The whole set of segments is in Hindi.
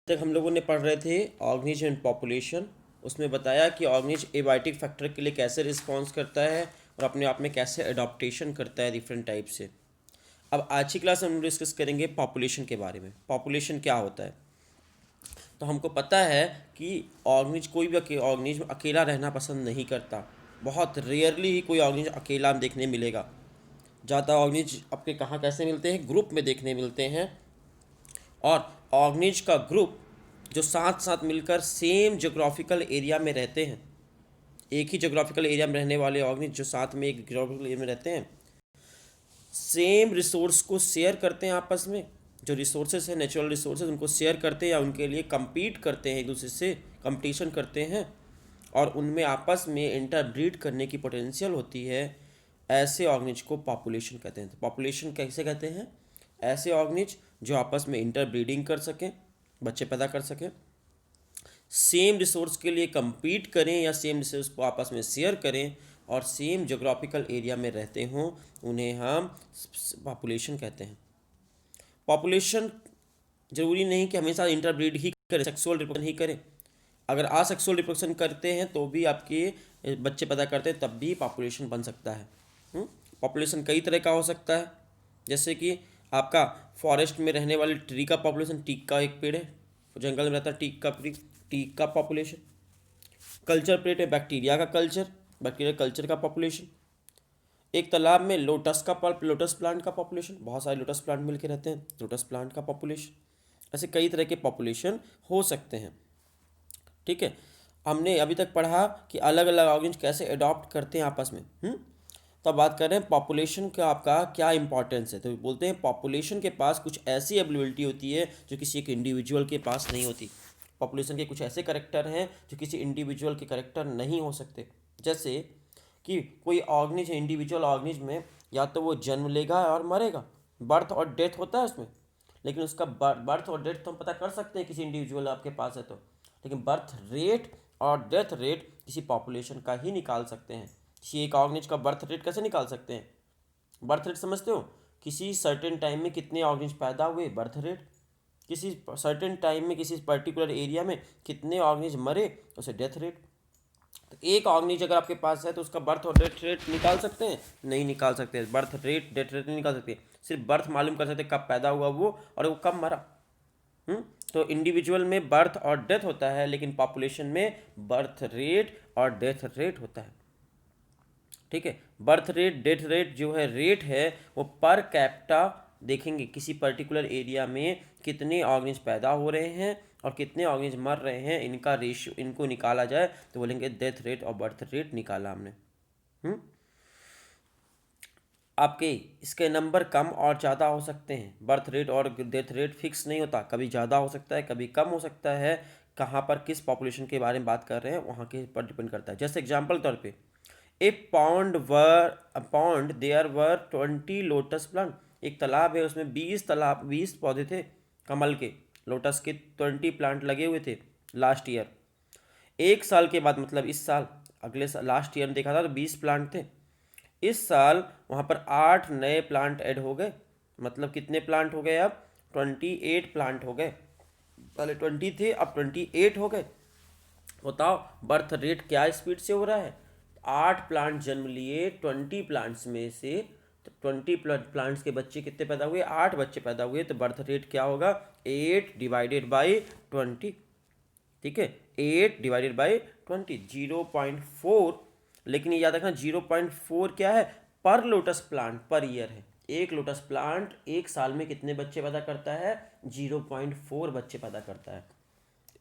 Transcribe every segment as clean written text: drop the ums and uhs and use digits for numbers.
तक हम लोगों ने पढ़ रहे थे ऑर्गेनिज्म एंड पॉपुलेशन। उसमें बताया कि ऑर्गेनिज्म एबायोटिक फैक्टर के लिए कैसे रिस्पॉन्स करता है और अपने आप में कैसे अडॉप्टेशन करता है डिफरेंट टाइप से। अब आज की क्लास में हम डिस्कस करेंगे पॉपुलेशन के बारे में। पॉपुलेशन क्या होता है? तो हमको पता है कि कोई भी ऑर्गेनिज्म अकेला रहना पसंद नहीं करता। बहुत रेयरली ही कोई ऑर्गेनिज्म अकेला देखने मिलेगा। ज़्यादा ऑर्गेनिज्म आपके कहाँ कैसे मिलते हैं? ग्रुप में देखने मिलते हैं। और ऑर्गेनिज्म का ग्रुप जो साथ साथ मिलकर सेम जोग्राफिकल एरिया में रहते हैं, एक ही जोग्राफिकल एरिया में रहने वाले ऑर्गेनिज्म जो साथ में एक जोग्राफिकल एरिया में रहते हैं, सेम रिसोर्स को शेयर करते हैं आपस में। जो रिसोर्सेज है, नेचुरल रिसोर्सेज, उनको शेयर करते हैं या उनके लिए compete करते हैं, एक दूसरे से कंपटीशन करते हैं और उनमें आपस में इंटरब्रीड करने की पोटेंशियल होती है। ऐसे ऑर्गेनिज्म को पॉपुलेशन कहते हैं। तो पॉपुलेशन कैसे कहते हैं? ऐसे ऑर्गेनिज्म जो आपस में इंटरब्रीडिंग कर सकें, बच्चे पैदा कर सकें, सेम रिसोर्स के लिए compete करें या सेम रिसोर्स को आपस में शेयर करें और सेम जोग्राफिकल एरिया में रहते हों, उन्हें हम पॉपुलेशन कहते हैं। पॉपुलेशन ज़रूरी नहीं कि हमेशा इंटरब्रीड ही करें, सेक्सुअल रिप्रोडक्शन ही करें। अगर असेक्सुअल रिप्रोडक्शन करते हैं तो भी आपके बच्चे पैदा करते हैं, तब भी पॉपुलेशन बन सकता है। पॉपुलेशन कई तरह का हो सकता है, जैसे कि आपका फॉरेस्ट में रहने वाले ट्री का पॉपुलेशन, टीक का एक पेड़ है, जंगल में रहता है टीक का ट्री, टीक का पॉपुलेशन। कल्चर प्लेट है बैक्टीरिया का कल्चर, बैक्टीरिया कल्चर का पॉपुलेशन। एक तालाब में लोटस प्लांट का पॉपुलेशन, बहुत सारे लोटस प्लांट मिलके रहते हैं, लोटस प्लांट का पॉपुलेशन। ऐसे कई तरह के पॉपुलेशन हो सकते हैं। ठीक है, हमने अभी तक पढ़ा कि अलग अलग ऑर्गेनिज्म कैसे अडॉप्ट करते हैं आपस में। तो अब बात कर रहे हैं पॉपुलेशन का आपका क्या इंपॉर्टेंस है। तो बोलते हैं पॉपुलेशन के पास कुछ ऐसी एबिलिटी होती है जो किसी एक इंडिविजुअल के पास नहीं होती। पॉपुलेशन के कुछ ऐसे करेक्टर हैं जो किसी इंडिविजुअल के करेक्टर नहीं हो सकते। जैसे कि कोई ऑर्गेनिज्म, इंडिविजुअल ऑर्गेनिज्म में या तो वो जन्म लेगा और मरेगा, बर्थ और डेथ होता है उसमें, लेकिन उसका बर्थ और डेथ तो हम पता कर सकते हैं किसी इंडिविजुअल आपके पास है तो, लेकिन बर्थ रेट और डेथ रेट किसी पॉपुलेशन का ही निकाल सकते हैं। किसी एक ऑर्गेनिज्म का बर्थ रेट कैसे निकाल सकते हैं? बर्थ रेट समझते हो? किसी सर्टेन टाइम में कितने ऑर्गेनिज्म पैदा हुए, बर्थ रेट। किसी सर्टेन टाइम में किसी पर्टिकुलर एरिया में कितने ऑर्गेनिज्म मरे, उसे डेथ रेट। तो एक ऑर्गेनिज्म अगर आपके पास है तो उसका बर्थ और डेथ रेट निकाल सकते हैं? नहीं निकाल सकते। बर्थ रेट डेथ रेट नहीं निकाल सकते, सिर्फ बर्थ मालूम कर सकते कब पैदा हुआ वो और वो कब मरा। तो इंडिविजुअल में बर्थ और डेथ होता है, लेकिन पॉपुलेशन में बर्थ रेट और डेथ रेट होता है। ठीक है, बर्थ रेट डेथ रेट जो है रेट है वो पर कैपिटा देखेंगे, किसी पर्टिकुलर एरिया में कितने ऑर्गेनिज्म पैदा हो रहे हैं और कितने ऑर्गेनिज्म मर रहे हैं, इनका रेशियो, इनको निकाला जाए तो बोलेंगे डेथ रेट और बर्थ रेट निकाला हमने। आपके इसके नंबर कम और ज़्यादा हो सकते हैं। बर्थ रेट और डेथ रेट फिक्स नहीं होता, कभी ज़्यादा हो सकता है, कभी कम हो सकता है। कहाँ पर किस पॉपुलेशन के बारे में बात कर रहे हैं वहाँ के पर डिपेंड करता है। जैसे एग्जांपल तौर पे pond there were 20 lotus plant. एक तालाब है, उसमें 20 पौधे थे कमल के, लोटस के 20 प्लांट लगे हुए थे लास्ट ईयर। एक साल के बाद, मतलब इस साल, अगले साल लास्ट ईयर में देखा था तो 20 प्लांट थे। इस साल वहाँ पर 8 नए प्लांट ऐड हो गए, मतलब कितने प्लांट हो गए अब? 28 प्लांट हो गए। पहले 20 थे, अब 28 हो गए। बताओ बर्थ रेट क्या स्पीड से हो रहा है? 8 प्लांट जन्म लिए, 20 प्लांट्स में से 20 प्लांट्स के बच्चे कितने पैदा हुए? 8 बच्चे पैदा हुए, तो बर्थ रेट क्या होगा? 8 डिवाइडेड बाई 20। ठीक है, 8 डिवाइडेड बाई 20, 0.4। लेकिन ये याद रखना 0.4 क्या है? पर लोटस प्लांट पर ईयर है। एक लोटस प्लांट एक साल में कितने बच्चे पैदा करता है? 0.4 बच्चे पैदा करता है।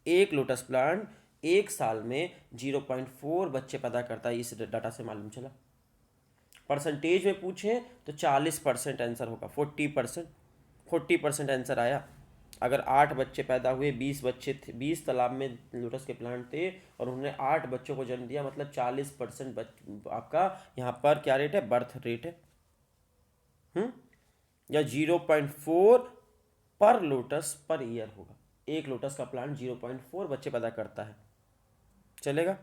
एक लोटस प्लांट एक साल में 0.4 बच्चे पैदा करता है, इस डाटा से मालूम चला। परसेंटेज में पूछे तो 40% आंसर होगा, 40% आंसर आया। अगर 8 बच्चे पैदा हुए, 20 बच्चे थे, 20 तालाब में लोटस के प्लांट थे और उन्होंने 8 बच्चों को जन्म दिया, मतलब 40% आपका यहाँ पर क्या रेट है? बर्थ रेट है। या 0.4 पर लोटस पर ईयर होगा। एक लोटस का प्लांट 0.4 बच्चे पैदा करता है, चलेगा।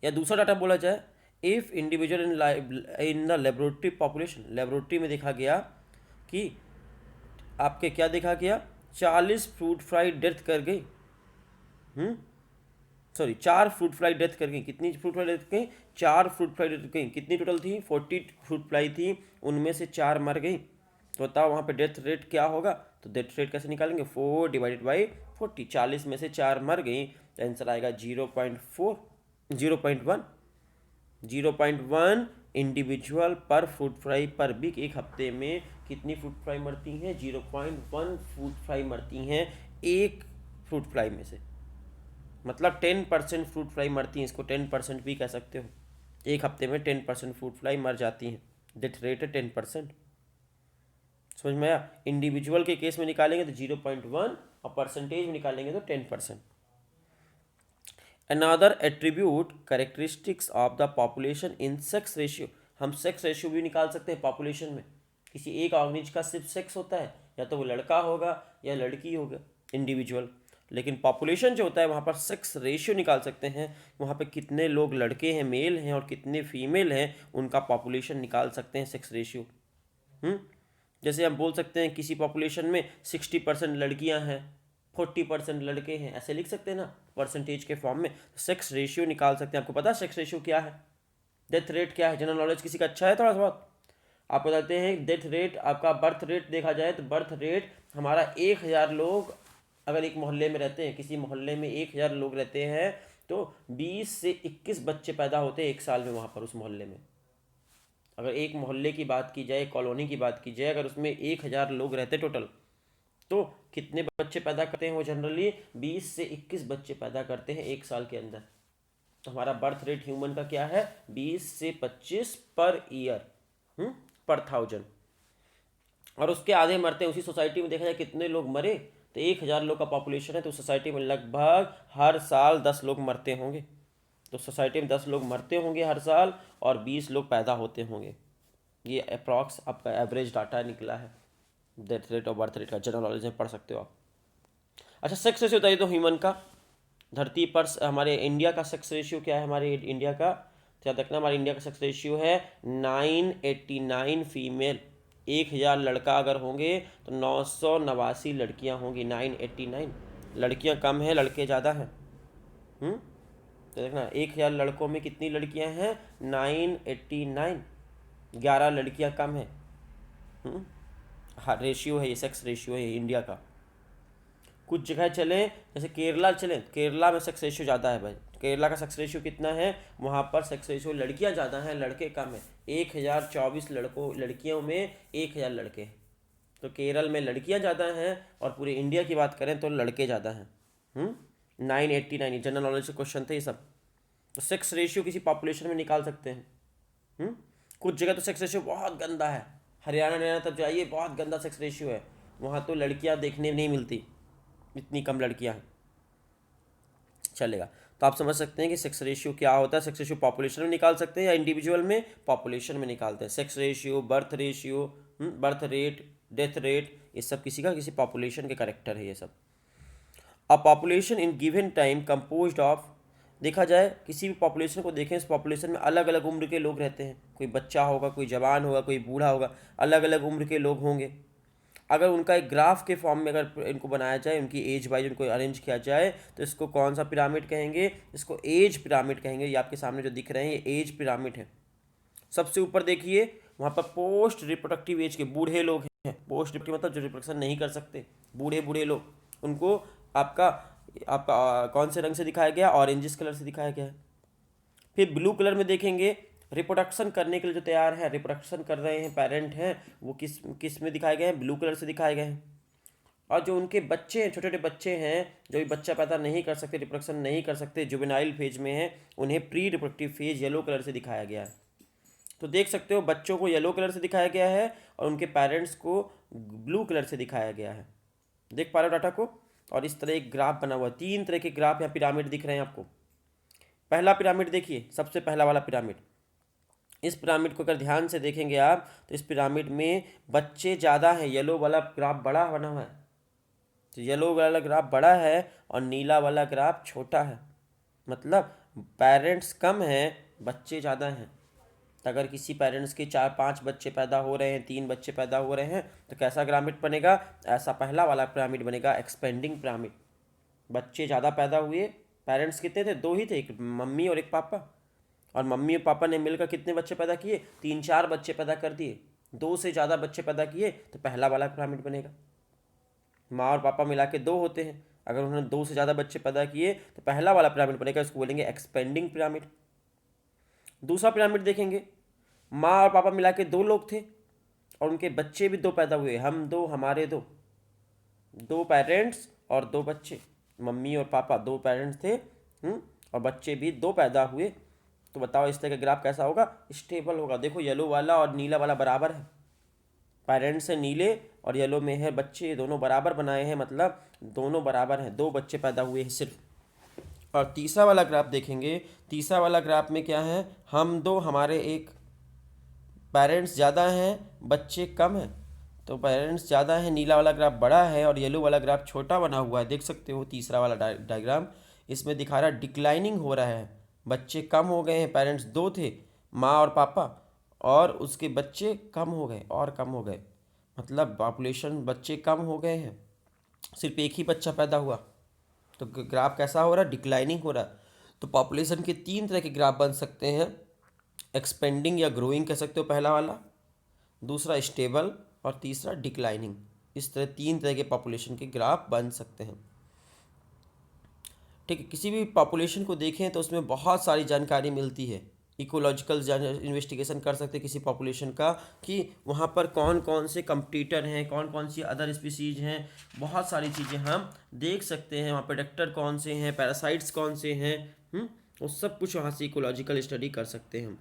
या दूसरा डाटा बोला जाए, if individual in the laboratory population, laboratory में देखा गया कि आपके क्या देखा गया 40 फ्रूट फ्लाई डेथ कर गई। सॉरी 4 फ्रूट फ्लाई डेथ कर गई। कितनी फ्रूट फ्लाई डेथ गई? 4 फ्रूट फ्लाई डेथ गई। कितनी टोटल थी? 40 फ्रूट फ्लाई थी, उनमें से 4 मर गई। तो बताओ वहाँ पे डेथ रेट क्या होगा? तो डेथ रेट कैसे निकालेंगे? 4 डिवाइडेड बाई 40। 40 में से 4 मर गई तो आंसर आएगा 0.4, 0.1, 0.1 इंडिविजुअल पर फ्रूट फ्लाई पर वीक। एक हफ्ते में कितनी फ्रूट फ्लाई मरती हैं? 0.1 फ्रूट फ्लाई मरती हैं एक फ्रूट फ्लाई में से। मतलब 10% फ्रूट फ्लाई मरती हैं, इसको 10% भी कह सकते हो। एक हफ्ते में 10% फ्रूट फ्लाई मर जाती हैं, डेथ रेट है 10%। समझ में आया? इंडिविजुअल के केस में निकालेंगे तो 0.1 और परसेंटेज में निकालेंगे तो 10%। Another attribute characteristics of the population in sex ratio. हम सेक्स रेशियो भी निकाल सकते हैं पॉपुलेशन में। किसी एक ऑर्गेनिज का सिर्फ सेक्स होता है, या तो वो लड़का होगा या लड़की होगा इंडिविजुअल। लेकिन पॉपुलेशन जो होता है वहाँ पर सेक्स रेशियो निकाल सकते हैं। वहाँ पर कितने लोग लड़के हैं, मेल हैं, और कितने फीमेल हैं, उनका पॉपुलेशन निकाल सकते हैं सेक्स रेशियो। जैसे हम बोल सकते हैं किसी पॉपुलेशन में 60% लड़कियां हैं, 40% लड़के हैं, ऐसे लिख सकते हैं ना परसेंटेज के फॉर्म में। सेक्स रेशियो निकाल सकते हैं। आपको पता है सेक्स रेशियो क्या है? डेथ रेट क्या है? जनरल नॉलेज किसी का अच्छा है थोड़ा बहुत? आप बताते हैं डेथ रेट आपका, बर्थ रेट देखा जाए तो बर्थ रेट हमारा 1000 लोग अगर एक मोहल्ले में रहते हैं, किसी मोहल्ले में 1000 लोग रहते हैं, तो 20 से 21 बच्चे पैदा होते हैं एक साल में वहाँ पर उस मोहल्ले में। अगर एक मोहल्ले की बात की जाए, कॉलोनी की बात की जाए, अगर उसमें 1000 लोग रहते टोटल, तो कितने बच्चे पैदा करते हैं वो? जनरली 20 से 21 बच्चे पैदा करते हैं एक साल के अंदर। तो हमारा बर्थ रेट ह्यूमन का क्या है? 20 से 25 पर ईयर, पर 1000। और उसके आधे मरते हैं। उसी सोसाइटी में देखा जाए कितने लोग मरे, तो 1000 लोग का पॉपुलेशन है तो सोसाइटी में लगभग हर साल 10 लोग मरते होंगे। तो सोसाइटी में 10 लोग मरते होंगे हर साल और 20 लोग पैदा होते होंगे। ये अप्रॉक्स आपका एवरेज डाटा निकला है डेथ रेट और बर्थ रेट का। जनरल नॉलेज में पढ़ सकते हो आप। अच्छा, सेक्स रेशियो बताइए तो ह्यूमन का, धरती पर हमारे इंडिया का सेक्स रेशियो क्या है? हमारे इंडिया का याद रखना, हमारे इंडिया का सेक्स रेशियो है 989 फीमेल। 1000 लड़का अगर होंगे तो 989 लड़कियां होंगी। 989 लड़कियां कम है, लड़के ज़्यादा हैं। तो देखना 1000 लड़कों में कितनी लड़कियां हैं? 989। 11 लड़कियां कम है। हाँ, रेशियो है ये, सेक्स रेशियो है ये इंडिया का। कुछ जगह चलें, जैसे केरला चलें, केरला में सेक्स रेशियो ज़्यादा है भाई। केरला का सेक्स रेशियो कितना है? वहाँ पर सेक्स रेशियो लड़कियाँ ज़्यादा हैं, लड़के कम हैं। 1024 लड़कियों में 1000 लड़के हैं। तो केरल में लड़कियाँ ज़्यादा हैं और पूरे इंडिया की बात करें तो लड़के ज़्यादा हैं। 989 जनरल नॉलेज के क्वेश्चन थे ये सब। तो सेक्स रेशियो किसी पॉपुलेशन में निकाल सकते हैं। कुछ जगह तो सेक्स रेशियो बहुत गंदा है। हरियाणा तब जाइए, बहुत गंदा सेक्स रेशियो है। वहाँ तो लड़कियाँ देखने नहीं मिलती, इतनी कम लड़कियाँ हैं। चलेगा। तो आप समझ सकते हैं कि सेक्स रेशियो क्या होता है। सेक्स रेशियो पॉपुलेशन में निकाल सकते हैं या इंडिविजुअल में? पॉपुलेशन में निकालते हैं। Sex ratio, birth rate, death rate, ये सब किसी का किसी पॉपुलेशन के करेक्टर है ये सब। A population in given time composed of, देखा जाए किसी भी पॉपुलेशन को देखें, इस पॉपुलेशन में अलग अलग उम्र के लोग रहते हैं। कोई बच्चा होगा, कोई जवान होगा, कोई बूढ़ा होगा, अलग अलग उम्र के लोग होंगे। अगर उनका एक ग्राफ के फॉर्म में अगर इनको बनाया जाए, उनकी एज वाइज उनको अरेंज किया जाए, तो इसको कौन सा पिरामिड कहेंगे? इसको एज पिरामिड कहेंगे। ये आपके सामने जो दिख रहे हैं ये एज पिरामिड है। सबसे ऊपर देखिए, वहाँ पर पोस्ट रिप्रोडक्टिव एज के बूढ़े लोग हैं। पोस्ट रिप्रोडक्टिव मतलब जो रिप्रोडक्शन नहीं कर सकते, बूढ़े बूढ़े लोग, उनको आपका आपका कौन से रंग से दिखाया गया? ऑरेंजिस कलर से दिखाया गया है। फिर ब्लू कलर में देखेंगे, रिप्रोडक्शन करने के लिए जो तैयार है, रिप्रोडक्शन कर रहे हैं, पेरेंट हैं, वो किस किस में दिखाए गए हैं? ब्लू कलर से दिखाए गए हैं। और जो उनके बच्चे हैं, छोटे छोटे बच्चे हैं, जो भी बच्चा पैदा नहीं कर सकते, रिप्रोडक्शन नहीं कर सकते, जुवेनाइल फेज में हैं, उन्हें pre reproductive phase yellow colour से दिखाया गया है। तो देख सकते हो बच्चों को येलो कलर से दिखाया गया है और उनके पेरेंट्स को ब्लू कलर से दिखाया गया है। देख पा रहे हो डाटा को? और इस तरह एक ग्राफ बना हुआ है। 3 तरह के ग्राफ या पिरामिड दिख रहे हैं आपको। पहला पिरामिड देखिए, सबसे पहला वाला पिरामिड। इस पिरामिड को अगर ध्यान से देखेंगे आप, तो इस पिरामिड में बच्चे ज़्यादा हैं। येलो वाला ग्राफ बड़ा बना हुआ है, तो येलो वाला ग्राफ बड़ा है और नीला वाला ग्राफ छोटा है। मतलब पेरेंट्स कम हैं, बच्चे ज़्यादा हैं। तो अगर किसी पेरेंट्स के 4-5 बच्चे पैदा हो रहे हैं, 3 बच्चे पैदा हो रहे हैं, तो कैसा पिरामिड बनेगा? ऐसा पहला वाला पिरामिड बनेगा, एक्सपेंडिंग पिरामिड। बच्चे ज़्यादा पैदा हुए, पेरेंट्स कितने थे? 2 ही थे, एक मम्मी और एक पापा, और मम्मी और पापा ने मिलकर कितने बच्चे पैदा किए? 3-4 बच्चे पैदा कर दिए। 2 से ज़्यादा बच्चे पैदा किए तो पहला वाला पिरामिड बनेगा। माँ और पापा मिला के 2 होते हैं, अगर उन्होंने 2 से ज़्यादा बच्चे पैदा किए तो पहला वाला पिरामिड बनेगा, इसको बोलेंगे एक्सपेंडिंग पिरामिड। दूसरा पिरामिड देखेंगे, माँ और पापा मिला के 2 लोग थे और उनके बच्चे भी 2 पैदा हुए, हम 2 हमारे 2, 2 पेरेंट्स और 2 बच्चे, मम्मी और पापा 2 पेरेंट्स थे, और बच्चे भी 2 पैदा हुए। तो बताओ इस तरह का ग्राफ कैसा होगा? स्टेबल होगा। देखो येलो वाला और नीला वाला बराबर है, पेरेंट्स है नीले और येलो में है बच्चे, दोनों बराबर बनाए हैं, मतलब दोनों बराबर हैं, 2 बच्चे पैदा हुए हैं सिर्फ। और तीसरा वाला ग्राफ देखेंगे, तीसरा वाला ग्राफ में क्या है? हम 2 हमारे 1, पेरेंट्स ज़्यादा हैं बच्चे कम हैं, तो पेरेंट्स ज़्यादा हैं, नीला वाला ग्राफ बड़ा है और येलो वाला ग्राफ छोटा बना हुआ है। देख सकते हो तीसरा वाला डायग्राम, इसमें दिखा रहा है डिक्लाइनिंग हो रहा है, बच्चे कम हो गए हैं। पेरेंट्स 2 थे, माँ और पापा, और उसके बच्चे कम हो गए और कम हो गए, मतलब पॉपुलेशन, बच्चे कम हो गए हैं, सिर्फ एक ही बच्चा पैदा हुआ। तो ग्राफ कैसा हो रहा है? डिक्लाइनिंग हो रहा है। तो पॉपुलेशन के 3 तरह के ग्राफ बन सकते हैं, एक्सपेंडिंग या ग्रोइंग कह सकते हो पहला वाला, दूसरा स्टेबल और तीसरा डिक्लाइनिंग। इस तरह 3 तरह के पॉपुलेशन के ग्राफ बन सकते हैं। ठीक है, किसी भी पॉपुलेशन को देखें तो उसमें बहुत सारी जानकारी मिलती है। इकोलॉजिकल इन्वेस्टिगेशन कर सकते हैं किसी पॉपुलेशन का, कि वहाँ पर कौन कौन से कंपटीटर हैं, कौन कौन सी अदर स्पीसीज हैं, बहुत सारी चीज़ें हम देख सकते हैं। वहाँ प्रेडेक्टर कौन से हैं, पैरासाइट्स कौन से हैं, वो सब कुछ वहाँ से इकोलॉजिकल स्टडी कर सकते हैं हम।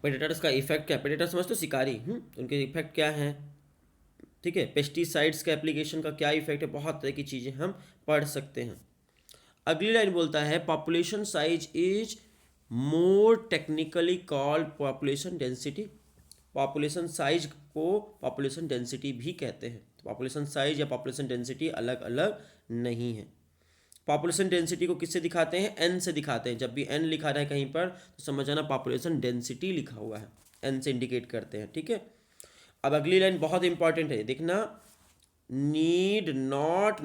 प्रेडेटर्स का इफेक्ट क्या? प्रेडेटर समझ तो शिकारी, उनके इफेक्ट क्या हैं, ठीक है, पेस्टिसाइड्स का एप्लीकेशन का क्या इफेक्ट है, बहुत तरह की चीज़ें हम पढ़ सकते हैं। अगली लाइन बोलता है population size is more technically called population density. Population size को पॉपुलेशन डेंसिटी भी कहते हैं। पॉपुलेशन साइज या पॉपुलेशन डेंसिटी अलग अलग नहीं है। पॉपुलेशन डेंसिटी को किससे दिखाते हैं? एन से दिखाते हैं। जब भी एन लिखा रहा है कहीं पर तो समझ जाना पॉपुलेशन डेंसिटी लिखा हुआ है, एन से इंडिकेट करते हैं, ठीक है। अब अगली लाइन बहुत इंपॉर्टेंट है, देखना, need not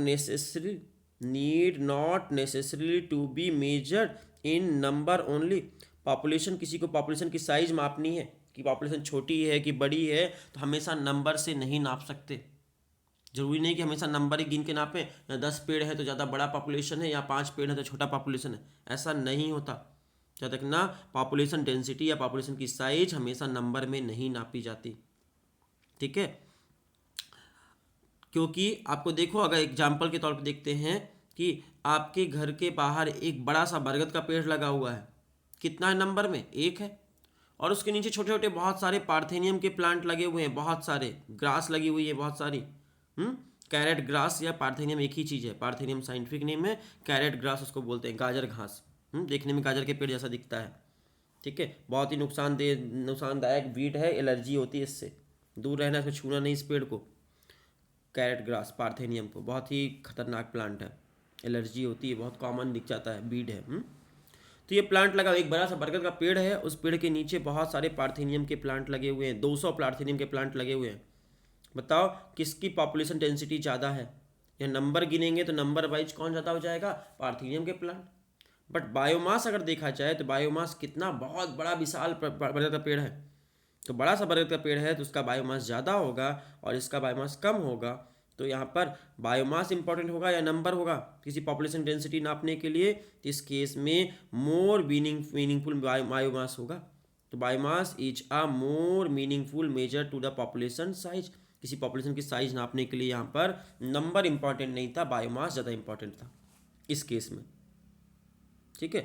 necessary to be measured in number only. Population, किसी को पॉपुलेशन की साइज मापनी है कि पॉपुलेशन छोटी है कि बड़ी है, तो हमेशा नंबर से नहीं नाप सकते। जरूरी नहीं कि हमेशा नंबर ही गिन के नापें, या 10 पेड़ है तो ज़्यादा बड़ा पॉपुलेशन है, या 5 पेड़ है तो छोटा पॉपुलेशन है, ऐसा नहीं होता। जब तक ना पॉपुलेशन डेंसिटी या पॉपुलेशन की साइज हमेशा नंबर में नहीं नापी जाती, ठीक है। क्योंकि आपको देखो, अगर एग्जाम्पल के तौर पर देखते हैं कि आपके घर के बाहर एक बड़ा सा बरगद का पेड़ लगा हुआ है, कितना है नंबर में? 1 है, और उसके नीचे छोटे छोटे बहुत सारे पार्थेनियम के प्लांट लगे हुए हैं, बहुत सारे ग्रास लगी हुई है, बहुत सारी कैरेट ग्रास या पार्थेनियम एक ही चीज़ है। पार्थेनियम साइंटिफिक नेम है, कैरेट ग्रास उसको बोलते हैं, गाजर घास। देखने में गाजर के पेड़ जैसा दिखता है, ठीक है। बहुत ही नुकसानदायक वीड है, एलर्जी होती है इससे, दूर रहना, इसको छूना नहीं इस पेड़ को। कैरेट ग्रास पार्थेनियम को, बहुत ही खतरनाक प्लांट है, एलर्जी होती है, बहुत कॉमन दिख जाता है, बीड है। तो ये प्लांट लगा, एक बड़ा सा बरगद का पेड़ है, उस पेड़ के नीचे बहुत सारे पार्थेनियम के प्लांट लगे हुए हैं, 200 पार्थेनियम के प्लांट लगे हुए हैं। बताओ किसकी पॉपुलेशन डेंसिटी ज़्यादा है? या नंबर गिनेंगे तो नंबर वाइज कौन ज़्यादा हो जाएगा? पार्थेनियम के प्लांट। बट बायोमास अगर देखा जाए तो बायोमास कितना, बहुत बड़ा विशाल बरगद का पेड़ है, तो बड़ा सा बरगद का पेड़ है तो उसका बायोमास ज़्यादा होगा और इसका बायोमास कम होगा। तो यहाँ पर बायोमास इंपॉर्टेंट होगा या नंबर होगा किसी पॉपुलेशन डेंसिटी नापने के लिए? तो इस केस में मोर मीनिंगफुल बायोमास होगा। तो biomass is a more meaningful measure to the population size. किसी पॉपुलेशन की साइज नापने के लिए यहाँ पर नंबर इंपॉर्टेंट नहीं था, बायोमास ज़्यादा इंपॉर्टेंट था इस केस में, ठीक है।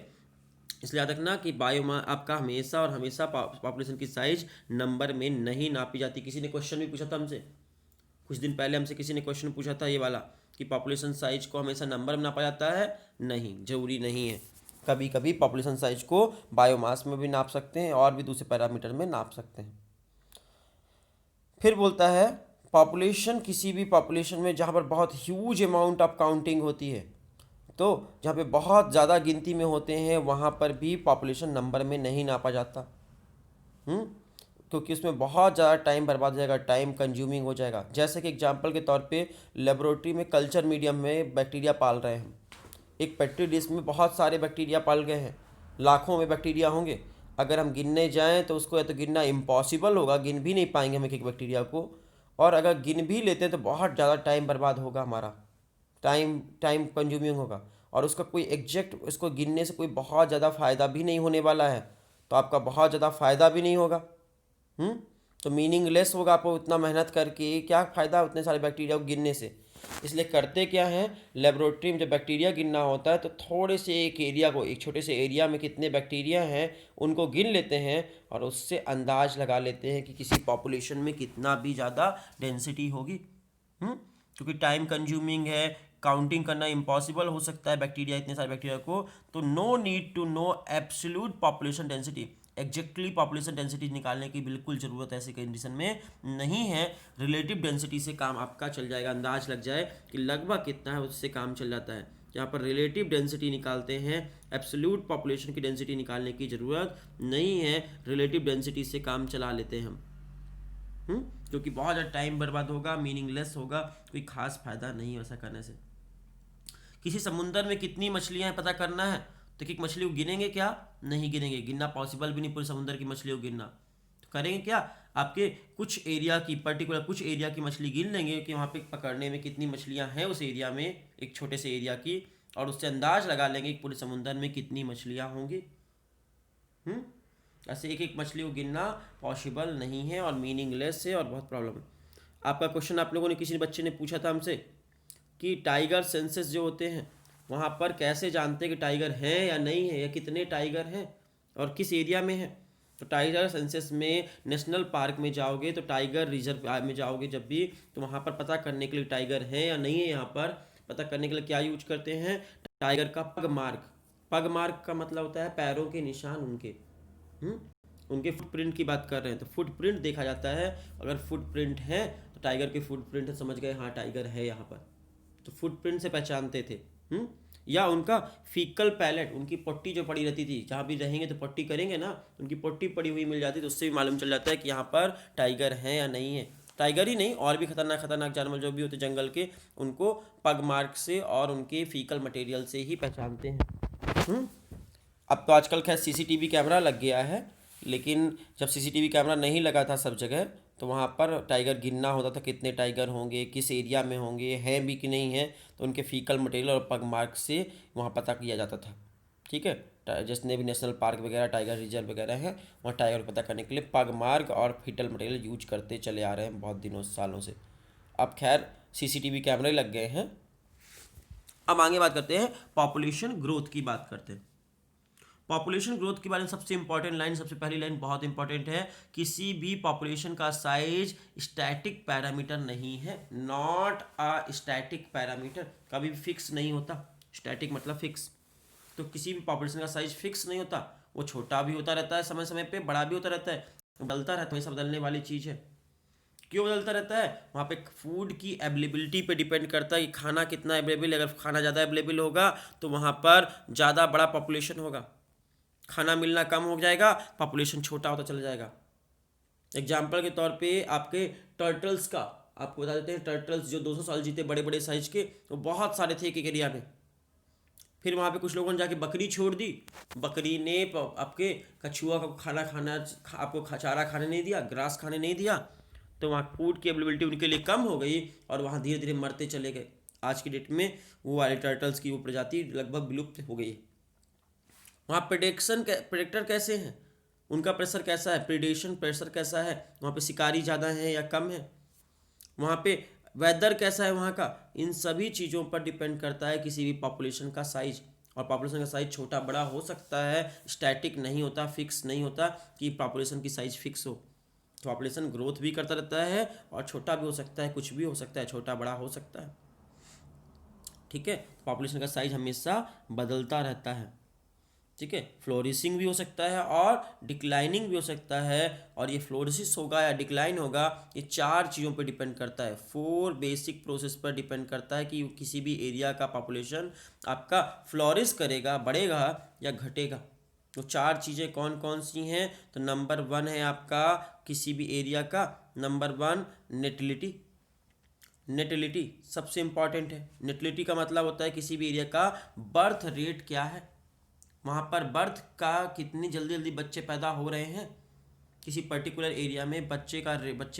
इसलिए याद रखना कि बायोमास आपका हमेशा और हमेशा पॉपुलेशन की साइज नंबर में नहीं नापी जाती। किसी ने क्वेश्चन भी पूछा था हमसे कुछ दिन पहले, हमसे किसी ने क्वेश्चन पूछा था ये वाला कि पॉपुलेशन साइज को हमेशा नंबर में नापा जाता है? नहीं, जरूरी नहीं है। कभी कभी पॉपुलेशन साइज को बायोमास में भी नाप सकते हैं और भी दूसरे पैरामीटर में नाप सकते हैं। फिर बोलता है पॉपुलेशन, किसी भी पॉपुलेशन में जहाँ पर बहुत ह्यूज अमाउंट ऑफ काउंटिंग होती है, तो जहाँ पे बहुत ज़्यादा गिनती में होते हैं वहाँ पर भी पॉपुलेशन नंबर में नहीं नापा जाता। क्योंकि उसमें बहुत ज़्यादा टाइम बर्बाद हो जाएगा, टाइम कंज्यूमिंग हो जाएगा। जैसे कि एग्जांपल के तौर पे लेबोरेटरी में कल्चर मीडियम में बैक्टीरिया पाल रहे हैं, एक पेट्री डिश में बहुत सारे बैक्टीरिया पाल गए हैं, लाखों में बैक्टीरिया होंगे। अगर हम गिनने जाएं तो उसको या तो गिनना इम्पॉसिबल होगा, गिन भी नहीं पाएंगे हम एक एक बैक्टीरिया को, और अगर गिन भी लेते हैं तो बहुत ज़्यादा टाइम बर्बाद होगा हमारा, टाइम टाइम कंज्यूमिंग होगा, और उसका कोई एग्जैक्ट उसको गिनने से कोई बहुत ज़्यादा फ़ायदा भी नहीं होने वाला है। तो आपका बहुत ज़्यादा फ़ायदा भी नहीं होगा। तो मीनिंगलेस होगा, आपको उतना मेहनत करके क्या फ़ायदा उतने सारे बैक्टीरिया को गिनने से। इसलिए करते क्या है, लेबोरेटरी में जब बैक्टीरिया गिनना होता है तो थोड़े से एक एरिया को, एक छोटे से एरिया में कितने बैक्टीरिया हैं उनको गिन लेते हैं, और उससे अंदाज लगा लेते हैं कि किसी पॉपुलेशन में कितना भी ज़्यादा डेंसिटी होगी। क्योंकि टाइम कंज्यूमिंग है, काउंटिंग करना इम्पॉसिबल हो सकता है बैक्टीरिया, इतने सारे बैक्टीरिया को। तो no need to know absolute population density, exactly population density निकालने की बिल्कुल ज़रूरत ऐसी कंडीशन में नहीं है। रिलेटिव डेंसिटी से काम आपका चल जाएगा, अंदाज लग जाए कि लगभग कितना है, उससे काम चल जाता है। यहाँ पर रिलेटिव डेंसिटी निकालते हैं, एब्सोल्यूट पॉपुलेशन की डेंसिटी निकालने की ज़रूरत नहीं है, रिलेटिव डेंसिटी से काम चला लेते हैं हम। क्योंकि बहुत ज़्यादा टाइम बर्बाद होगा, मीनिंगलेस होगा, कोई खास फायदा नहीं है ऐसा करने से। किसी समुंदर में कितनी मछलियां हैं पता करना है, तो एक मछली को गिनेंगे क्या? नहीं गिनेंगे, गिनना पॉसिबल भी नहीं पूरे समुंदर की मछलियों को गिनना। तो करेंगे क्या, आपके कुछ एरिया की, पर्टिकुलर कुछ एरिया की मछली गिन लेंगे कि वहाँ पे पकड़ने में कितनी मछलियाँ हैं उस एरिया में, एक छोटे से एरिया की, और उससे अंदाज लगा लेंगे कि पूरे समुंदर में कितनी मछलियाँ होंगी। ऐसे एक एक मछली को गिनना पॉसिबल नहीं है और मीनिंगलेस है और बहुत प्रॉब्लम है। आपका क्वेश्चन आप लोगों ने, किसी बच्चे ने पूछा था हमसे कि टाइगर सेंसस जो होते हैं वहाँ पर कैसे जानते हैं कि टाइगर हैं या नहीं है, या कितने टाइगर हैं और किस एरिया में है। तो टाइगर सेंसस में नेशनल पार्क में जाओगे, तो टाइगर रिजर्व में जाओगे जब भी, तो वहाँ पर पता करने के लिए टाइगर है या नहीं है, यहाँ पर पता करने के लिए क्या यूज करते हैं, टाइगर का पग मार्क। पग मार्क का मतलब होता है पैरों के निशान उनके, उनके फुटप्रिंट की बात कर रहे हैं। तो फुटप्रिंट देखा जाता है, अगर फुटप्रिंट है तो टाइगर के फुटप्रिंट है, समझ गए हाँ टाइगर है यहाँ पर, तो फुटप्रिंट से पहचानते थे। या उनका फीकल पैलेट, उनकी पट्टी जो पड़ी रहती थी, जहाँ भी रहेंगे तो पट्टी करेंगे ना, उनकी पट्टी पड़ी हुई मिल जाती, तो उससे भी मालूम चल जाता है कि यहाँ पर टाइगर है या नहीं है। टाइगर ही नहीं, और भी खतरनाक खतरनाक जानवर जो भी होते जंगल के, उनको पग मार्क से और उनके फीकल मटेरियल से ही पहचानते हैं। अब तो आजकल खैर सीसीटीवी कैमरा लग गया है, लेकिन जब सीसीटीवी कैमरा नहीं लगा था सब जगह, तो वहाँ पर टाइगर गिनना होता था कितने टाइगर होंगे, किस एरिया में होंगे, हैं भी कि नहीं है, तो उनके फीकल मटेरियल और पग मार्क से वहाँ पता किया जाता था। ठीक है, जितने भी नेशनल पार्क वगैरह, टाइगर रिजर्व वगैरह हैं, वहाँ टाइगर को पता करने के लिए पग मार्क और फीटल मटेरियल यूज करते चले आ रहे हैं बहुत दिनों सालों से। अब खैर सीसीटीवी कैमरे लग गए हैं। अब आगे बात करते हैं, पॉपुलेशन ग्रोथ की बात करते हैं। पॉपुलेशन ग्रोथ के बारे में सबसे इंपॉर्टेंट लाइन, सबसे पहली लाइन बहुत इंपॉर्टेंट है, किसी भी पॉपुलेशन का साइज स्टैटिक पैरामीटर नहीं है। नॉट अ स्टैटिक पैरामीटर, कभी भी फिक्स नहीं होता। स्टैटिक मतलब फिक्स, तो किसी भी पॉपुलेशन का साइज फिक्स नहीं होता, वो छोटा भी होता रहता है समय समय पे, बड़ा भी होता रहता है, बदलता रहता है, हमेशा बदलने वाली चीज़ है। क्यों बदलता रहता है? वहाँ पे फूड की अवेलेबिलिटी पे डिपेंड करता है कि खाना कितना अवेलेबल है। अगर खाना ज़्यादा अवेलेबल होगा तो वहाँ पर ज़्यादा बड़ा पॉपुलेशन होगा, खाना मिलना कम हो जाएगा, पॉपुलेशन छोटा होता चला जाएगा। एग्जाम्पल के तौर पे आपके टर्टल्स का आपको बता देते हैं, टर्टल्स जो 200 साल जीते, बड़े बड़े साइज के, वो बहुत सारे थे एक एक एरिया में। फिर वहाँ पे कुछ लोगों ने जाके बकरी छोड़ दी, बकरी ने आपके कछुआ का खाना आपको चारा खाने नहीं दिया, ग्रास खाने नहीं दिया, तो वहाँ फूड की अवेलेबिलिटी उनके लिए कम हो गई और वहाँ धीरे धीरे मरते चले गए। आज की डेट में वो वाले टर्टल्स की वो प्रजाति लगभग विलुप्त हो गई। वहाँ प्रेडिक्टर कैसे हैं, उनका प्रेशर कैसा है, प्रीडेशन प्रेशर कैसा है, वहाँ पे शिकारी ज़्यादा है या कम है, वहाँ पे वेदर कैसा है वहाँ का, इन सभी चीज़ों पर डिपेंड करता है किसी भी पॉपुलेशन का साइज। और पॉपुलेशन का साइज छोटा बड़ा हो सकता है, स्टैटिक नहीं होता, फिक्स नहीं होता कि पॉपुलेशन की साइज फिक्स हो। तो पॉपुलेशन ग्रोथ भी करता रहता है और छोटा भी हो सकता है, कुछ भी हो सकता है, छोटा बड़ा हो सकता है। ठीक है, पॉपुलेशन का साइज हमेशा बदलता रहता है। ठीक है, फ्लोरिसिंग भी हो सकता है और डिक्लाइनिंग भी हो सकता है। और ये फ्लोरिसिस होगा या डिक्लाइन होगा, ये 4 चीज़ों पर डिपेंड करता है, 4 बेसिक प्रोसेस पर डिपेंड करता है कि किसी भी एरिया का पॉपुलेशन आपका फ्लोरिश करेगा, बढ़ेगा या घटेगा। तो 4 चीज़ें कौन कौन सी हैं? तो नंबर 1 है आपका किसी भी एरिया का, नंबर 1 नेटिलिटी। नेटिलिटी सबसे इंपॉर्टेंट है। नेटिलिटी का मतलब होता है किसी भी एरिया का बर्थ रेट क्या है, वहाँ पर बर्थ का कितनी जल्दी जल्दी बच्चे पैदा हो रहे हैं। किसी पर्टिकुलर एरिया में बच्चे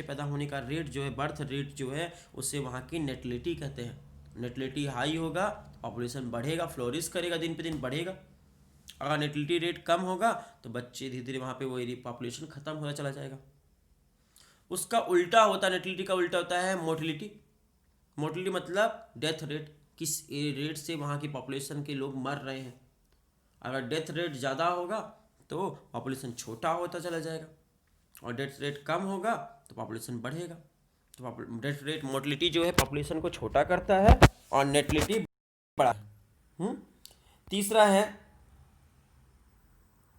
पैदा होने का रेट जो है, बर्थ रेट जो है, उसे वहाँ की नेटिलिटी कहते हैं। नेटिलिटी हाई होगा, पॉपुलेशन बढ़ेगा, फ्लोरिश करेगा, दिन पे दिन बढ़ेगा। अगर नेटिलिटी रेट कम होगा तो बच्चे धीरे धीरे वहाँ पे वो एरिया पॉपुलेशन खत्म होता चला जाएगा। उसका उल्टा होता है, नेटिलिटी का उल्टा होता है मोर्टिलिटी। मोर्टिलिटी मतलब डेथ रेट, किस रेट से वहाँ की पॉपुलेशन के लोग मर रहे हैं। अगर डेथ रेट ज़्यादा होगा तो पॉपुलेशन छोटा होता चला जाएगा, और डेथ रेट कम होगा तो पॉपुलेशन बढ़ेगा। तो डेथ रेट मोर्टिलिटी जो है पॉपुलेशन को छोटा करता है और नेटिलिटी बड़ा। तीसरा है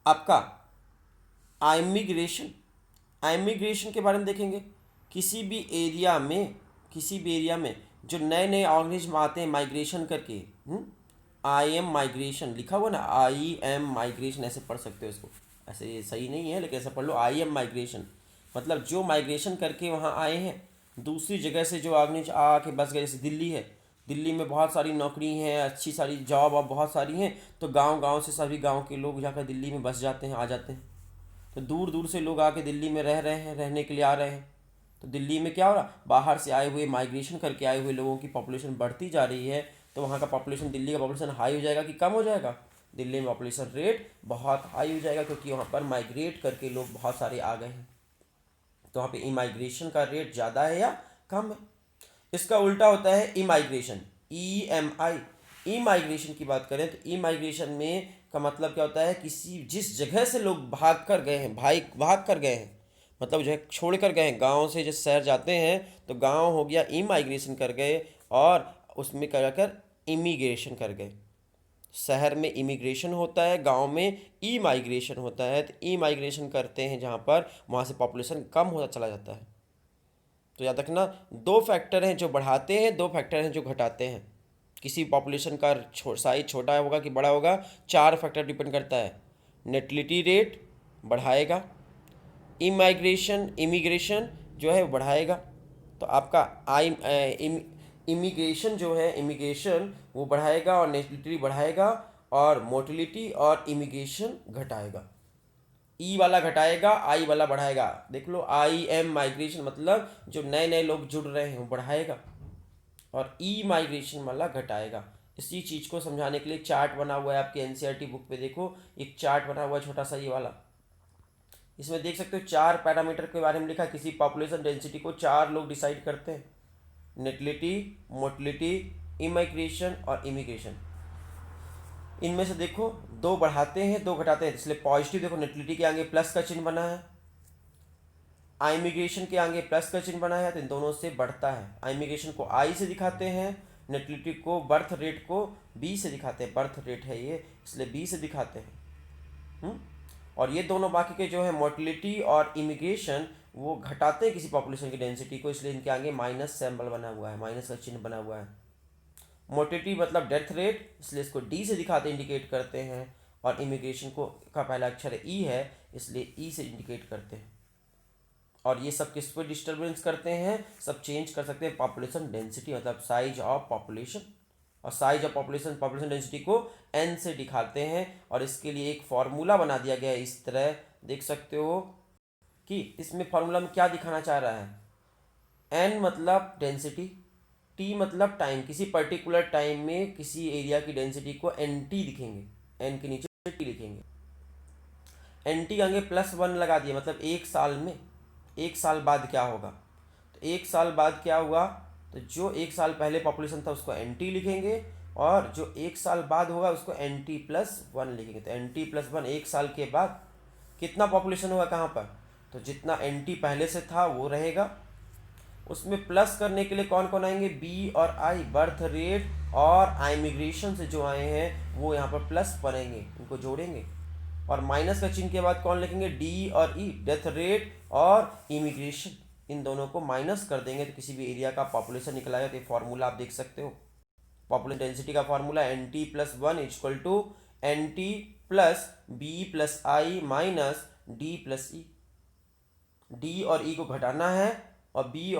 आपका आइमिग्रेशन। आइमिग्रेशन के बारे में देखेंगे। किसी भी एरिया में जो नए नए ऑर्गेनिज्म आते हैं माइग्रेशन करके, आई एम माइग्रेशन लिखा हुआ ना, आई एम माइग्रेशन ऐसे पढ़ सकते हो इसको, ऐसे ये सही नहीं है लेकिन ऐसा पढ़ लो, आई एम माइग्रेशन मतलब जो माइग्रेशन करके वहाँ आए हैं दूसरी जगह से, जो ऑर्गेनिज्म आके बस गए। जैसे दिल्ली है, दिल्ली में बहुत सारी नौकरी हैं, अच्छी सारी जॉब अब बहुत सारी हैं, तो गांव गांव से सभी गांव के लोग जाकर दिल्ली में बस जाते हैं, आ जाते हैं। तो दूर दूर से लोग आके दिल्ली में रह रहे हैं, रहने के लिए आ रहे हैं। तो दिल्ली में क्या हो रहा, बाहर से आए हुए माइग्रेशन करके आए हुए लोगों की पॉपुलेशन बढ़ती जा रही है। तो वहाँ का पॉपुलेशन, दिल्ली का पॉपुलेशन हाई हो जाएगा कि कम हो जाएगा? दिल्ली में पॉपुलेशन रेट बहुत हाई हो जाएगा, क्योंकि वहाँ पर माइग्रेट करके लोग बहुत सारे आ गए हैं। तो वहाँ पे इमाइग्रेशन का रेट ज़्यादा है या कम है? इसका उल्टा होता है इमाइग्रेशन, EMI। ई माइग्रेशन की बात करें तो ई माइग्रेशन में का मतलब क्या होता है, जिस जगह से लोग भाग कर गए हैं, मतलब जो है छोड़ कर गए हैं, गाँव से जिस शहर जाते हैं तो गाँव हो गया ई माइग्रेशन कर गए, और उसमें कर इमिग्रेशन कर गए। शहर में इमिग्रेशन होता है, गांव में ई माइग्रेशन होता है। तो ई माइग्रेशन करते हैं जहाँ पर वहाँ से पॉपुलेशन कम होता चला जाता है। तो याद रखना, 2 फैक्टर हैं जो बढ़ाते हैं, 2 फैक्टर हैं जो घटाते हैं। किसी पॉपुलेशन का साइज छोटा होगा कि बड़ा होगा, 4 फैक्टर डिपेंड करता है। नेटिलिटी रेट बढ़ाएगा, इमिग्रेशन जो है वो बढ़ाएगा। तो आपका इमिग्रेशन जो है, इमिग्रेशन वो बढ़ाएगा और नेटिलिटी बढ़ाएगा, और मोटिलिटी और इमिग्रेशन घटाएगा। ई वाला घटाएगा, आई वाला बढ़ाएगा। देख लो, IM माइग्रेशन मतलब जो नए नए लोग जुड़ रहे हैं वो बढ़ाएगा, और ई माइग्रेशन वाला घटाएगा। इसी चीज़ को समझाने के लिए चार्ट बना हुआ है आपकी NCERT बुक पे। देखो एक चार्ट बना हुआ है छोटा सा, ये वाला। इसमें देख सकते हो 4 पैरामीटर के बारे में लिखा है। किसी पॉपुलेशन डेंसिटी को 4 लोग डिसाइड करते हैं, नेटिलिटी, मोटिलिटी, इमाइग्रेशन और इमिग्रेशन। इनमें से देखो 2 बढ़ाते हैं, 2 घटाते हैं, इसलिए पॉजिटिव। देखो नेटिलिटी के आगे प्लस का चिन्ह बना है, इमिग्रेशन के आगे प्लस का चिन्ह बना है, तो इन दोनों से बढ़ता है। इमिग्रेशन को I से दिखाते हैं, नेटिलिटी को, बर्थ रेट को B से दिखाते हैं। बर्थ रेट है ये, इसलिए B से दिखाते हैं। और ये दोनों बाकी के जो है मोटिलिटी और इमिग्रेशन, वो घटाते हैं किसी पॉपुलेशन की डेंसिटी को, इसलिए इनके आगे माइनस सिंबल बना हुआ है, माइनस का चिन्ह बना हुआ है। मोटिलिटी मतलब डेथ रेट, इसलिए इसको D से दिखाते इंडिकेट करते हैं, और इमिग्रेशन को का पहला अक्षर E है, इसलिए E से इंडिकेट करते हैं। और ये सब किस पर डिस्टर्बेंस करते हैं, सब चेंज कर सकते हैं पॉपुलेशन डेंसिटी, मतलब साइज ऑफ पॉपुलेशन। और साइज ऑफ पॉपुलेशन डेंसिटी को N से दिखाते हैं, और इसके लिए एक फार्मूला बना दिया गया है। इस तरह देख सकते हो कि इसमें फार्मूला में क्या दिखाना चाह रहा है। N मतलब डेंसिटी, T मतलब टाइम। किसी पर्टिकुलर टाइम में किसी एरिया की डेंसिटी को NT दिखेंगे, N के नीचे T लिखेंगे। NT आगे +1 लगा दिया, मतलब 1 साल में, 1 साल बाद क्या होगा। तो 1 साल बाद क्या हुआ, तो जो 1 साल पहले पॉपुलेशन था उसको NT लिखेंगे, और जो 1 साल बाद होगा उसको NT+1 लिखेंगे। तो NT+1 1 साल के बाद कितना पॉपुलेशन होगा कहाँ पर, तो जितना NT पहले से था वो रहेगा, उसमें प्लस करने के लिए कौन कौन आएंगे, बी और आई, बर्थ रेट और इमिग्रेशन से जो आए हैं वो यहाँ पर प्लस बनेंगे, इनको जोड़ेंगे। और माइनस का चिन्ह के बाद कौन लिखेंगे, डी और ई, डेथ रेट और इमिग्रेशन, इन दोनों को माइनस कर देंगे तो किसी भी एरिया का पॉपुलेशन निकल आएगा। तो ये फॉर्मूला आप देख सकते हो, पॉपुलेशन डेंसिटी का formula N T plus one equal to N T plus B plus I minus D plus E. D और ई को घटाना है और बी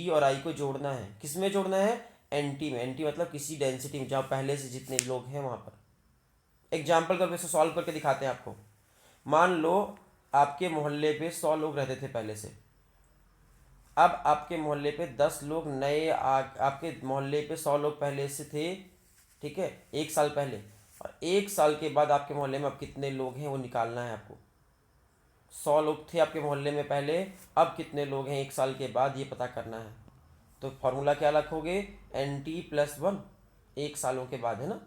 और आई को जोड़ना है। किस में जोड़ना है, एन टी में। एन टी मतलब किसी डेंसिटी में, जहाँ पहले से जितने लोग हैं वहाँ पर। एग्जाम्पल करके इसको सॉल्व करके दिखाते हैं आपको। मान लो आपके मोहल्ले पे 100 लोग रहते थे पहले से, अब आपके मोहल्ले पे 10 लोग नए आपके मोहल्ले पे 100 लोग पहले से थे, ठीक है, 1 साल पहले। और 1 साल के बाद आपके मोहल्ले में अब कितने लोग हैं वो निकालना है आपको। 100 लोग थे आपके मोहल्ले में पहले, अब कितने लोग हैं 1 साल के बाद, ये पता करना है। तो फॉर्मूला क्या रखोगे, एन टी प्लस वन, 1 सालों के बाद, है ना।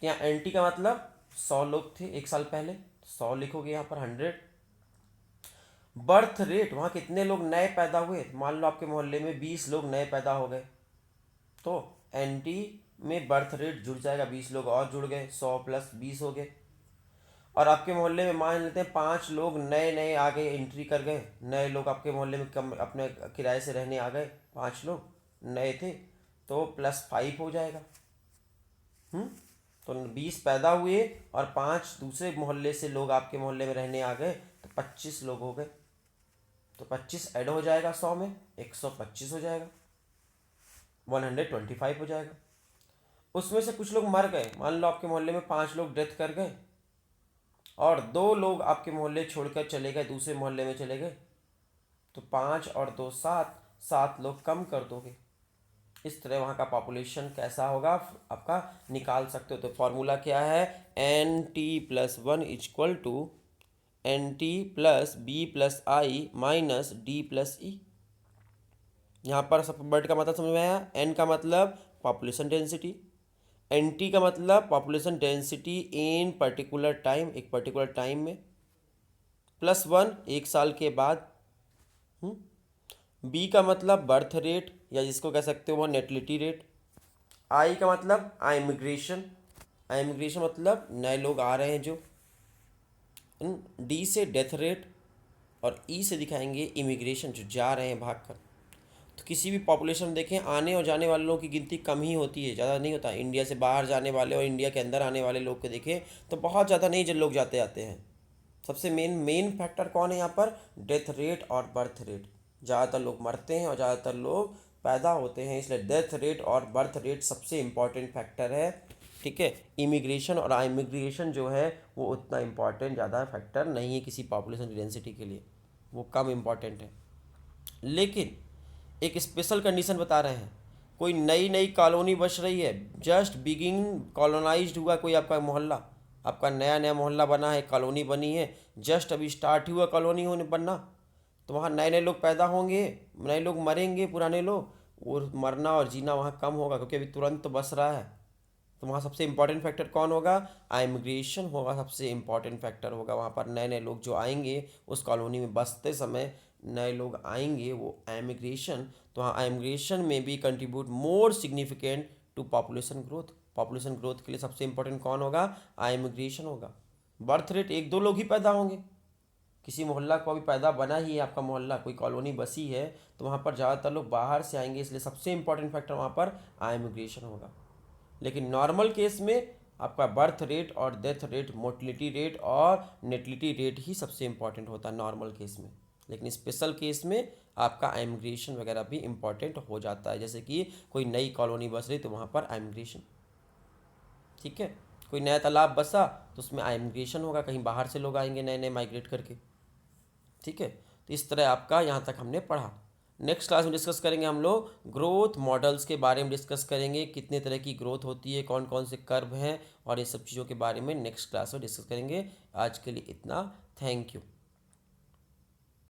यहाँ एन टी का मतलब 100 लोग थे 1 साल पहले, 100 लिखोगे यहाँ पर 100। बर्थ रेट, वहाँ कितने लोग नए पैदा हुए, मान लो आपके मोहल्ले में 20 लोग नए पैदा हो गए, तो एन टी में बर्थ रेट जुड़ जाएगा, 20 लोग और जुड़ गए, 100 प्लस 20 हो गए। और आपके मोहल्ले में मान लेते हैं 5 लोग नए नए आ गए, एंट्री कर गए, नए लोग आपके मोहल्ले में कम अपने किराए से रहने आ गए, 5 लोग नए थे, तो +5 हो जाएगा। तो 20 पैदा हुए और 5 दूसरे मोहल्ले से लोग आपके मोहल्ले में रहने आ गए, तो 25 लोग हो गए। तो 25 ऐड हो जाएगा 100 में, 125 हो जाएगा, 125 हो जाएगा। उसमें से कुछ लोग मर गए, मान लो आपके मोहल्ले में 5 लोग डेथ कर गए और 2 लोग आपके मोहल्ले छोड़कर चले गए, दूसरे मोहल्ले में चले गए, तो 5 और 2 7, 7 लोग कम कर दोगे। इस तरह वहाँ का पॉपुलेशन कैसा होगा आपका निकाल सकते हो। तो फॉर्मूला क्या है, N T plus one equal to N T plus B plus I minus D plus E. यहाँ पर सब वर्ड का मतलब समझ में आया। एन का मतलब पॉपुलेशन डेंसिटी, एन टी का मतलब population density in particular time, एक पर्टिकुलर टाइम में, +1 1 साल के बाद। बी का मतलब बर्थ रेट या जिसको कह सकते हो वो नेटलिटी रेट। आई का मतलब इमिग्रेशन, इमिग्रेशन मतलब नए लोग आ रहे हैं जो। डी से डेथ रेट और ई से दिखाएंगे इमिग्रेशन, जो जा रहे हैं भाग कर। तो किसी भी पॉपुलेशन में देखें आने और जाने वाले लोगों की गिनती कम ही होती है, ज़्यादा नहीं होता। इंडिया से बाहर जाने वाले और इंडिया के अंदर आने वाले लोग को देखें तो बहुत ज़्यादा नहीं जो लोग जाते आते हैं। सबसे मेन फैक्टर कौन है यहाँ पर, डेथ रेट और बर्थ रेट। ज़्यादातर लोग मरते हैं और ज़्यादातर लोग पैदा होते हैं, इसलिए डेथ रेट और बर्थ रेट सबसे इम्पॉर्टेंट फैक्टर है, ठीक है। इमिग्रेशन और इमिग्रेशन जो है वो उतना इम्पॉर्टेंट ज़्यादा फैक्टर नहीं है किसी पॉपुलेशन डेंसिटी के लिए, वो कम इम्पॉर्टेंट है। लेकिन एक स्पेशल कंडीशन बता रहे हैं, कोई नई नई कॉलोनी बस रही है, जस्ट बिगिन कॉलोनाइज्ड हुआ कोई आपका मोहल्ला, आपका नया नया मोहल्ला बना है, कॉलोनी बनी है, जस्ट अभी स्टार्ट हुआ कॉलोनी होने बनना, तो वहाँ नए नए लोग पैदा होंगे, नए लोग मरेंगे, पुराने लोग, और मरना और जीना वहाँ कम होगा क्योंकि अभी तुरंत तो बस रहा है। तो वहाँ सबसे इंपॉर्टेंट फैक्टर कौन होगा, इमिग्रेशन होगा, सबसे इंपॉर्टेंट फैक्टर होगा। वहाँ पर नए नए लोग जो आएंगे उस कॉलोनी में बसते समय नए लोग आएंगे, वो इमिग्रेशन। तो वहाँ इमिग्रेशन में भी contribute more significant to population growth. Population growth के लिए सबसे इंपॉर्टेंट कौन होगा, इमिग्रेशन होगा। बर्थ रेट 1-2 लोग ही पैदा होंगे, किसी मोहल्ला को अभी पैदा बना ही है, आपका मोहल्ला कोई कॉलोनी बसी है, तो वहाँ पर ज़्यादातर लोग बाहर से आएंगे, इसलिए सबसे इंपॉर्टेंट फैक्टर वहाँ पर इमिग्रेशन होगा। लेकिन नॉर्मल केस में आपका बर्थ रेट और डेथ रेट, मोर्टलिटी रेट और नेटलिटी रेट ही सबसे इंपॉर्टेंट होता है नॉर्मल केस में। लेकिन स्पेशल केस में आपका इमिग्रेशन वगैरह भी इम्पॉर्टेंट हो जाता है, जैसे कि कोई नई कॉलोनी बस रही तो वहाँ पर इमिग्रेशन, ठीक है। कोई नया तालाब बसा तो उसमें इमिग्रेशन होगा, कहीं बाहर से लोग आएंगे नए नए माइग्रेट करके, ठीक है। तो इस तरह आपका यहाँ तक हमने पढ़ा। नेक्स्ट क्लास में डिस्कस करेंगे हम लोग ग्रोथ मॉडल्स के बारे में डिस्कस करेंगे, कितने तरह की ग्रोथ होती है, कौन कौन से कर्व हैं, और ये सब चीज़ों के बारे में नेक्स्ट क्लास में डिस्कस करेंगे। आज के लिए इतना, थैंक यू।